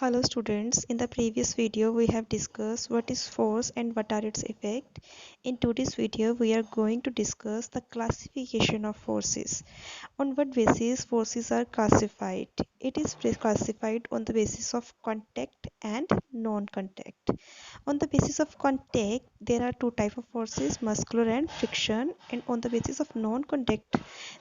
Hello students, in the previous video we have discussed what is force and what are its effects. In today's video we are going to discuss the classification of forces. On what basis forces are classified? It is classified on the basis of contact and non-contact. On the basis of contact, there are two types of forces, muscular and friction, and on the basis of non-contact,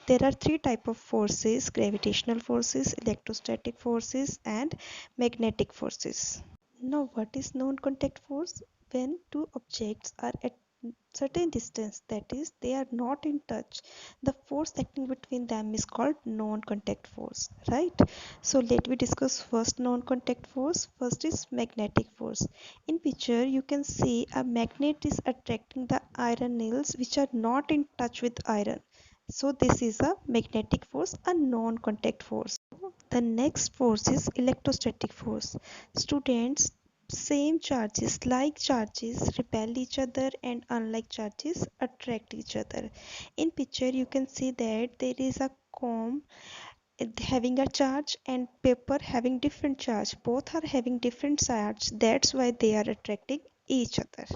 there are three types of forces, gravitational forces, electrostatic forces, and magnetic forces. Now, what is non-contact force? When two objects are at certain distance, that is, they are not in touch, the force acting between them is called non-contact force, right? So let me discuss first non-contact force. First is magnetic force. In picture you can see a magnet is attracting the iron nails which are not in touch with iron. So this is a magnetic force, a non-contact force. The next force is electrostatic force. Students, same charges, like charges repel each other and unlike charges attract each other. In picture you can see that there is a comb having a charge and paper having different charge. Both are having different charge. That's why they are attracting each other.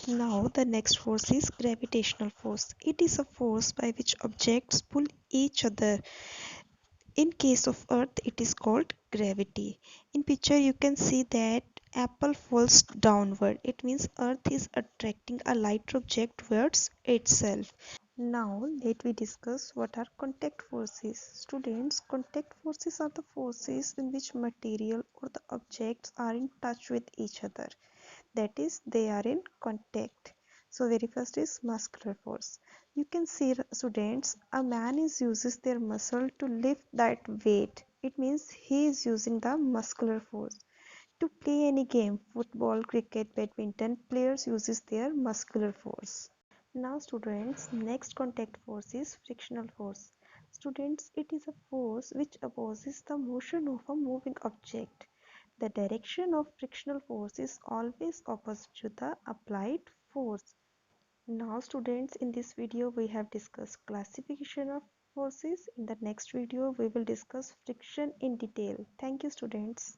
Now the next force is gravitational force. It is a force by which objects pull each other. In case of earth it is called gravity. In picture you can see that apple falls downward. It means earth is attracting a lighter object towards itself. Now let we discuss what are contact forces. Students, contact forces are the forces in which material or the objects are in touch with each other, that is they are in contact. So very first is muscular force. You can see, students, a man is uses their muscle to lift that weight. It means he is using the muscular force. To play any game, football, cricket, badminton, players uses their muscular force. Now students, next contact force is frictional force. Students, it is a force which opposes the motion of a moving object. The direction of frictional force is always opposite to the applied force. Now students, in this video we have discussed classification of forces. In the next video we will discuss friction in detail. Thank you students.